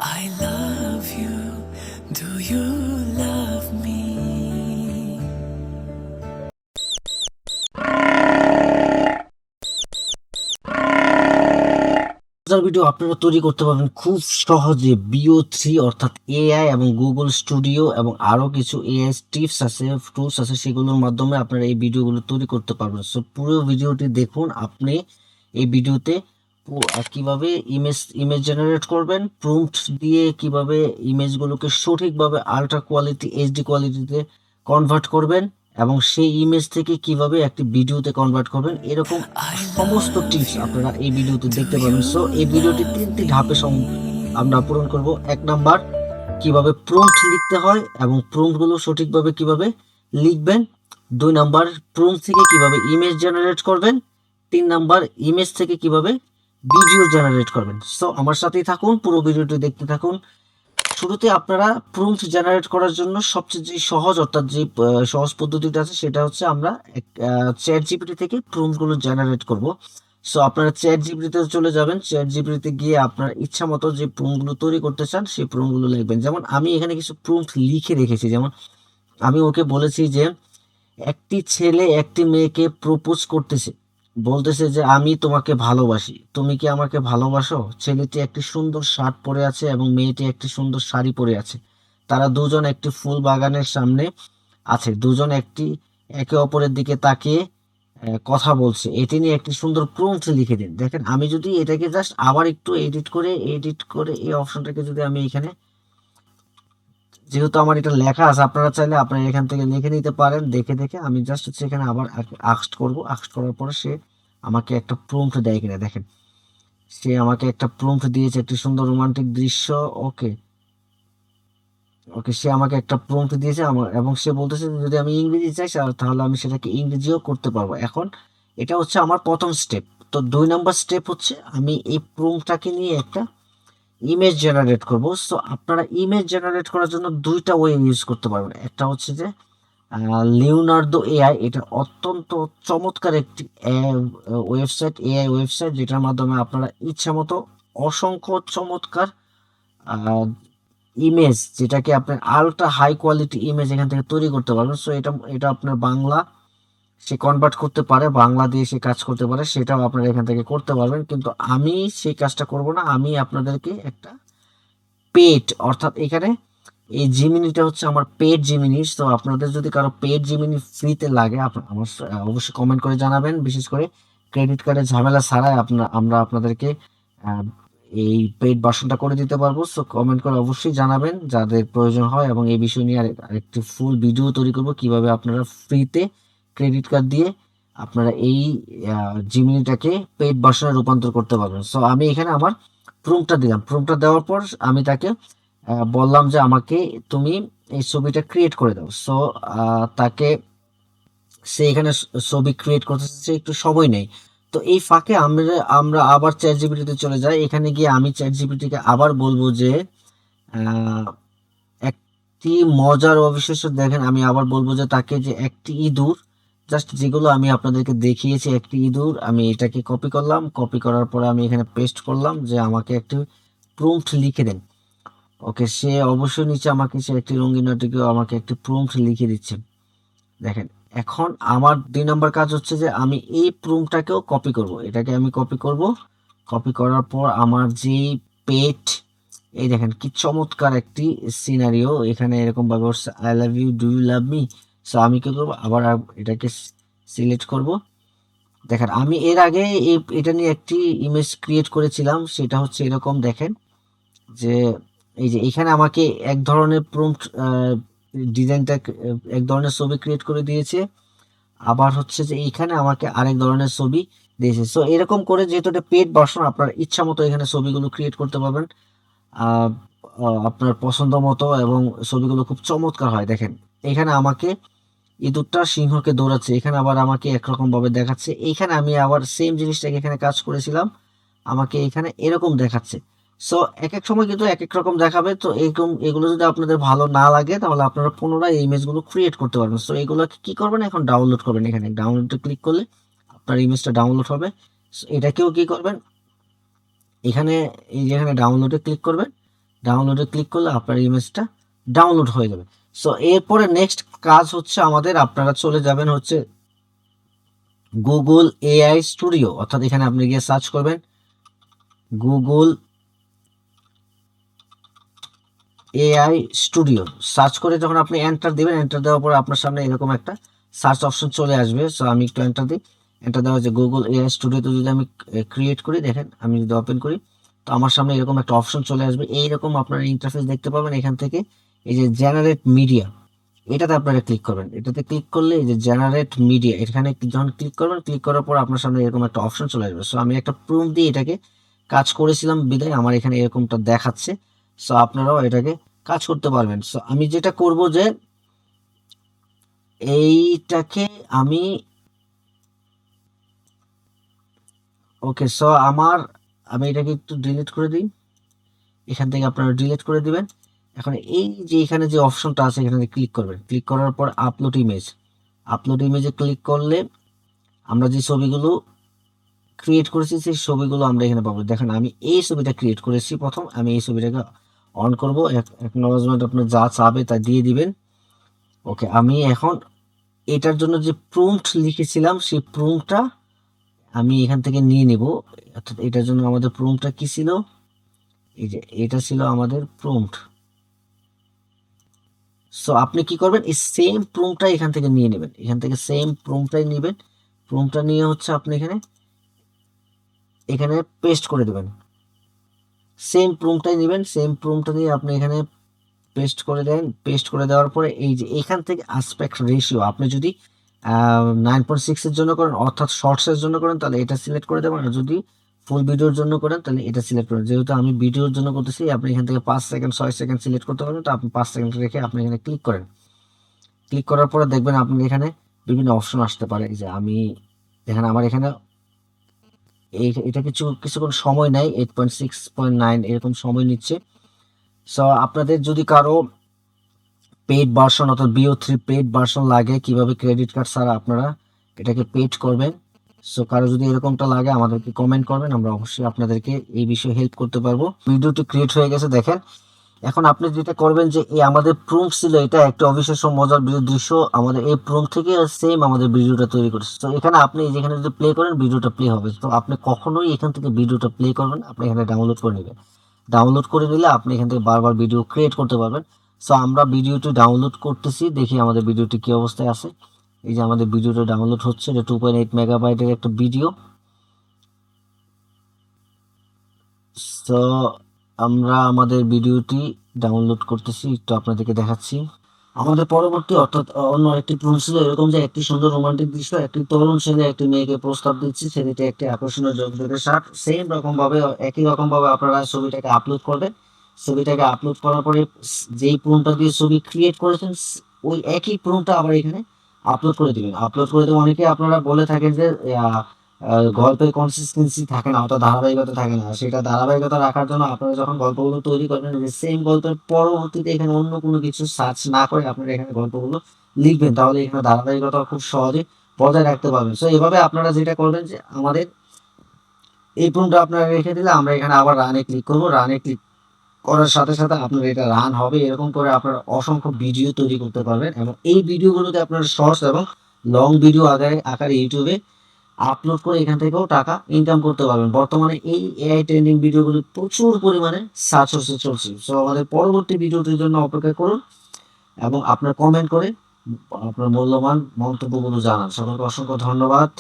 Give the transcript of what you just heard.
I love you. Do you love me? Video আপনারা তৈরি করতে পারবেন খুব সহজে BO3 অর্থাৎ এআই এবং গুগল স্টুডিও এবং আরো কিছু এআই টিপস আছে, টুলস আছে, সেগুলোর মাধ্যমে আপনারা এই ভিডিওগুলো তৈরি করতে পারবেন। সো পুরো ভিডিওটি দেখুন। আপনি এই ভিডিওতে কিভাবে ইমেজ জেনারেট করবেন, প্রম্পট দিয়ে কিভাবে ইমেজগুলোকে সঠিকভাবে আল্ট্রা কোয়ালিটি এইচডি কোয়ালিটিতে কনভার্ট করবেন এবং সেই ইমেজ থেকে কিভাবে একটি ভিডিওতে কনভার্ট করবেন, এরকম সমস্ত টিপস আপনারা এই ভিডিওতে দেখতে পাবেন। সো এই ভিডিওটি তিনটি ধাপে আমরা পূরণ করব। 1 নাম্বার, কিভাবে প্রম্পট লিখতে হয় এবং প্রম্পটগুলো সঠিকভাবে কিভাবে লিখবেন। 2 নাম্বার, প্রম্পট থেকে কিভাবে ইমেজ জেনারেট করবেন। 3 নাম্বার, ইমেজ থেকে কিভাবে ভিডিও জেনারেট করবেন। সো আমার সাথেই থাকুন, পুরো ভিডিওটি দেখতে থাকুন। শুরুতে আপনারা প্রম্পট জেনারেট করার জন্য সবচেয়ে যে সহজ অর্থাৎ যে সহজ পদ্ধতিটা আছে সেটা হচ্ছে আমরা চ্যাট জিপিটি থেকে প্রম্পটগুলো জেনারেট করব। সো আপনারা চ্যাট জিপিটিতে চলে যাবেন। চ্যাট জিপিটিতে গিয়ে আপনার ইচ্ছা মতো যে প্রম্পটগুলো তৈরি করতে চান সেই প্রম্পটগুলো লিখবেন। যেমন আমি এখানে কিছু প্রম্পট লিখে রেখেছি। যেমন আমি ওকে বলেছি যে একটি ছেলে একটি মেয়েকে প্রপোজ করতেছে, বলতেছে যে আমি তোমাকে ভালোবাসি, তুমি কি আমাকে ভালোবাসো। ছেলেটি একটি সুন্দর শার্ট পরে আছে এবং মেয়েটি একটি সুন্দর শাড়ি পরে আছে। তারা দুজন একটি ফুল বাগানের সামনে আছে। দুজন একে অপরের দিকে তাকিয়ে কথা বলছে। এটি নিয়ে একটি সুন্দর প্রম্পট লিখে দিন। দেখেন, আমি যদি এটাকে জাস্ট আবার একটু এডিট করে এই অপশনটাকে যদি আমি এখানে, যেহেতু আমার এটা লেখা আছে, আপনারা চাইলে আপনারা এখান থেকে লিখে নিতে পারেন দেখে দেখে। আমি জাস্ট হচ্ছে এখানে আবার আস্ট করব। আস্ট করার পরে সে আমাকে একটা প্রম্পট দেয় কিনা দেখেন। সে আমাকে একটা প্রম্পট দিয়েছে, একটি সুন্দর রোমান্টিক দৃশ্য। ওকে ওকে, সে আমাকে একটা প্রম্পট দিয়েছে এবং সে বলতেছে যে যদি আমি ইংরেজি চাই তাহলে আমি সেটাকে ইংরেজিও করতে পারবো। এখন এটা হচ্ছে আমার প্রথম স্টেপ। তো 2 নাম্বার স্টেপ হচ্ছে আমি এই প্রম্পটটাকে নিয়ে একটা ইমেজ জেনারেট করব। সো আপনারা ইমেজ জেনারেট করার জন্য দুইটা ওয়ে ইউজ করতে পারবেন। একটা হচ্ছে যে লিওনার্দো এআই, এটা অত্যন্ত চমৎকার একটি ওয়েবসাইট, এআই ওয়েবসাইট, যেটার মাধ্যমে আপনারা ইচ্ছা মতো অসংখ্য চমৎকার ইমেজ, যেটাকে আপনার আলট্রা হাই কোয়ালিটি ইমেজ এখান থেকে তৈরি করতে পারবেন। সো এটা এটা আপনার বাংলা সে কনভার্ট করতে পারে, বাংলা দিয়ে সে কাজ করতে পারে, সেটাও আপনারা এখান থেকে করতে পারবেন। কিন্তু আমি সেই কাজটা করব না। আমি আপনাদেরকে একটা পেড, অর্থাৎ এখানে এই জিমিনিটা হচ্ছে আমার পেড জিমিনি। তো আপনাদের যদি কারো পেড জিমিনি ফ্রিতে লাগে আমার অবশ্যই কমেন্ট করে জানাবেন। বিশেষ করে ক্রেডিট কার্ডের ঝামেলা ছাড়াই আমরা আপনাদেরকে আহ, এই পেড ভার্সনটা করে দিতে পারবো। সো কমেন্ট করে অবশ্যই জানাবেন যাদের প্রয়োজন হয়, এবং এই বিষয় নিয়ে আরেকটি ফুল ভিডিও তৈরি করব কিভাবে আপনারা ফ্রিতে ক্রেডিট কার্ড দিয়ে আপনারা এই জিমিনিটাকে পেড ভার্সনে রূপান্তর করতে পারবেন। সো আমি এখানে আমার প্রুমটা দিলাম। প্রুমটা দেওয়ার পর আমি তাকে বললাম যে আমাকে তুমি এই ছবিটা ক্রিয়েট করে দাও। সো তাকে সে এখানে ছবি ক্রিয়েট করতেছে, একটু সময় নেই। তো এই ফাঁকে আমরা আমরা আবার চ্যাট জিপিটিতে চলে যাই। এখানে গিয়ে আমি চ্যাট জিপিটিকে আবার বলবো যে আহ, একটি মজার অবিশ্বাস্য, দেখেন আমি আবার বলবো যে তাকে যে একটি ইঁদুর, জাস্ট যেগুলো আমি আপনাদেরকে দেখিয়েছি একটি ইঁদুর, আমি এটাকে কপি করলাম। কপি করার পরে আমি এখানে পেস্ট করলাম যে আমাকে একটি প্রম্পট লিখে দেন। ওকে, সে অবশ্যই নিচে আমাকে সে একটি রঙিন নাটকেও আমাকে একটি প্রম্পট লিখে দিচ্ছে। দেখেন, এখন আমার 2 নম্বর কাজ হচ্ছে যে আমি এই প্রম্পটটাকেও কপি করব। এটাকে আমি কপি করব। কপি করার পর আমার যে পেট, এই দেখেন কি চমৎকার একটি সিনারিও এখানে এরকম ভাবে হচ্ছে, I love you, do you love me. So আমি কি করবো, আবার এটাকে সিলেক্ট করব। দেখেন, আমি এর আগে এটা নিয়ে একটি ইমেজ ক্রিয়েট করেছিলাম, সেটা হচ্ছে এরকম। দেখেন যে এই যে এখানে আমাকে এক ধরনের প্রম্পট ডিজাইনটা, এক ধরনের ছবি ক্রিয়েট করে দিয়েছে। আবার হচ্ছে যে এইখানে আমাকে আরেক ধরনের ছবি দিয়েছে। সো এরকম করে, যেহেতু এটা পেড ভার্সন, আপনার ইচ্ছা মতো এখানে ছবিগুলো ক্রিয়েট করতে পারবেন আহ, আপনার পছন্দ মতো, এবং ছবিগুলো খুব চমৎকার হয়। দেখেন, এখানে আমাকে ইঁদুরটা সিংহকে দৌড়াচ্ছে, এখানে আবার আমাকে একরকম ভাবে দেখাচ্ছে। এইখানে আমি আবার সেম জিনিসটাকে এখানে কাজ করেছিলাম, আমাকে এখানে এরকম দেখাচ্ছে। সো এক এক সময় কিন্তু এক এক রকম দেখাবে। তো এরকম এগুলো যদি আপনাদের ভালো না লাগে তাহলে আপনারা পুনরায় এই ইমেজগুলো ক্রিয়েট করতে পারবেন। সো এগুলোকে কি করবেন, এখন ডাউনলোড করবেন। এখানে ডাউনলোডে ক্লিক করলে আপনার ইমেজটা ডাউনলোড হবে। So এটাকেও কি করবেন, এখানে এই যে এখানে ডাউনলোডে ক্লিক করবেন। ডাউনলোডে ক্লিক করলে আপনার ইমেজটা ডাউনলোড হয়ে যাবে। সো এরপরে নেক্সট কাজ হচ্ছে আমাদের, আপনারা চলে যাবেন হচ্ছে গুগল এআই স্টুডিও, অর্থাৎ এখানে আপনি গিয়ে সার্চ করবেন গুগল এআই স্টুডিও। সার্চ করে যখন আপনি এন্টার দিবেন, এন্টার দেওয়ার পরে আপনার সামনে এরকম একটা সার্চ অপশন চলে আসবে। সো আমি একটু এন্টার দিই, এন্টার দেওয়া হচ্ছে গুগল এআই স্টুডিওতে যদি আমি ক্রিয়েট করি, দেখেন আমি যদি ওপেন করি তো আমার সামনে এরকম একটা অপশন চলে আসবে। এইরকম আপনারা ইন্টারফেস দেখতে পাবেন। এখান থেকে এই যে জেনারেট মিডিয়া, এটাতে আপনারা ক্লিক করবেন। এটাতে ক্লিক করলে এই যে জেনারেট মিডিয়া, এখানে যখন ক্লিক করবেন, ক্লিক করার পর আপনার সামনে এরকম একটা অপশন চলে আসবে। সো আমি একটা প্রুফ দিয়ে এটাকে কাজ করেছিলাম বিদায় আমার এখানে এরকমটা দেখাচ্ছে। সো আপনারাও এটাকে কাজ করতে পারবেন। সো আমি যেটা করব যে এইটাকে আমি ওকে, সো আমি এটাকে একটু ডিলিট করে দিই। এখান থেকে আপনারা ডিলিট করে দিবেন। এখন এই যে এখানে যে অপশনটা আছে এখানে ক্লিক করবেন। ক্লিক করার পর আপলোড ইমেজ, আপলোড ইমেজে ক্লিক করলে আমরা যে ছবিগুলো ক্রিয়েট করেছি সেই ছবিগুলো আমরা এখানে পাবো। দেখেন আমি এই ছবিটা ক্রিয়েট করেছি প্রথম, আমি এই ছবিটাকে অন করব। অ্যাকনলেজমেন্ট আপনি যা চাবে তা দিয়ে দিবেন। ওকে, আমি এখন এটার জন্য যে প্রম্পট লিখেছিলাম সেই প্রম্পটটা আমি এখান থেকে নিয়ে নেব। অর্থাৎ এটার জন্য আমাদের প্রম্পটটা কি ছিল, এই যে এটা ছিল আমাদের প্রম্পট। সো আপনি কি করবেন, এই সেম প্রম্পটটা এখান থেকে নিয়ে নেবেন, এখান থেকে সেম প্রম্পটটাই নেবেন। প্রম্পটটা নিয়ে হচ্ছে আপনি এখানে এখানে পেস্ট করে দেবেন। সেম প্রম্পটটাই নেবেন, সেম প্রম্পটটা নিয়ে আপনি এখানে পেস্ট করে দেন। পেস্ট করে দেওয়ার পরে এই যে এখান থেকে আসপেক্ট রেশিও আপনি যদি 9.6 এর জন্য করেন, অর্থাৎ শর্টসের জন্য করেন, তাহলে এটা সিলেক্ট করে দেবেন। আর যদি ফুল ভিডিওর জন্য করেন তাহলে এটা সিলেক্ট করেন। যেহেতু আমি ভিডিওর জন্য করতেছি, আপনি এখান থেকে 5 সেকেন্ড 6 সেকেন্ড সিলেক্ট করতে পারবেন। তো আপনি 5 সেকেন্ড রেখে আপনি এখানে ক্লিক করেন। ক্লিক করার পরে দেখবেন আপনি এখানে বিভিন্ন অপশন আসতে পারে। এই যে আমি এখানে আমার এখানে এটা কিছুক্ষণ সময় নেয়, 8.6.9 এরকম সময় নিচ্ছে। সো আপনাদের যদি কারো পেইড ভার্সন অর্থাৎ BO3 পেইড ভার্সন লাগে, কিভাবে ক্রেডিট কার্ড ছাড়া আপনারা এটাকে পেইড করবেন, সো কারো যদি এরকমটা লাগে আমাদেরকে কমেন্ট করবেন, আমরা অবশ্যই আপনাদেরকে এই বিষয়ে হেল্প করতে পারবো। ভিডিওটি ক্রিয়েট হয়ে গেছে দেখেন। এখন আপনি যেটা করবেন যে এই আমাদের প্রুফ ছিল, এটা একটা অবিশ্বাস্য মজার ভিডিও দৃশ্য, আমাদের এই প্রুফ থেকে সেম আমাদের ভিডিওটা তৈরি করেছে। তো এখানে আপনি যেখানে যদি প্লে করেন ভিডিওটা প্লে হবে। তো আপনি কখনোই এখান থেকে ভিডিওটা প্লে করবেন, আপনি এখানে ডাউনলোড করে নেবেন। ডাউনলোড করে নিলে আপনি এখান থেকে বারবার ভিডিও ক্রিয়েট করতে পারবেন। সো আমরা ভিডিওটি ডাউনলোড করতেছি, দেখি আমাদের ভিডিওটি কি অবস্থায় আছে। এই যে আমাদের ভিডিওটা ডাউনলোড হচ্ছে, এটা 2.8 মেগাবাইটের একটা ভিডিও। সো আমরা আমাদের ভিডিওটি ডাউনলোড করতেছি, একটু আপনাদেরকে দেখাচ্ছি। আমাদের পরবর্তী অর্থাৎ অন্য একটি প্রশ্ন ছিল এরকম যে একটি সুন্দর রোমান্টিক দৃশ্য, একটি তরুণ ছেলে একটি মেয়েকে প্রস্তাব দিচ্ছে, ছেলেটি একটি আকর্ষণীয় জগজগের শার্ট। সেম রকম ভাবে একই রকম ভাবে আপনারা ছবিটাকে আপলোড করবেন। ছবিটাকে আপলোড করার পরে যেই প্রুনটা দিয়ে ছবি ক্রিয়েট করেছেন ওই একই প্রুনটা আবার এখানে আপলোড করে দিবেন। আপলোড করে দেবেন। অনেকে আপনারা বলে থাকেন যে গল্পের কনসিস্টেন্সি থাকে না, অর্থাৎ ধারাবাহিকতা থাকে না। সেটা ধারাবাহিকতা রাখার জন্য আপনারা যখন গল্পগুলো তৈরি করবেন, যে সেম গল্পের পরবর্তীতে এখানে অন্য কোনো কিছু সার্চ না করে আপনারা এখানে গল্পগুলো লিখবেন, তাহলে এখানে ধারাবাহিকতা খুব সহজে বজায় রাখতে পারবেন। সো এভাবে আপনারা যেটা করবেন যে আমাদের এই প্রুনটা আপনারা রেখে দিলে আমরা এখানে আবার রানে ক্লিক করব। রানে ক্লিক করার সাথে সাথে আপনার এটা রান হবে। এরকম করে আপনারা অসংখ্য ভিডিও তৈরি করতে পারবেন এবং এই ভিডিওগুলোতে আপনারা শর্টস এবং লং ভিডিও আকারে ইউটিউবে আপলোড করে এখান থেকেও টাকা ইনকাম করতে পারবেন। বর্তমানে এই এআই ট্রেন্ডিং ভিডিওগুলো প্রচুর পরিমাণে সার্চ হচ্ছে চলছে। সো আমাদের পরবর্তী ভিডিওটির জন্য অপেক্ষা করুন এবং আপনার কমেন্ট করে আপনার মূল্যবান মন্তব্যগুলো জানান। সকলকে অসংখ্য ধন্যবাদ।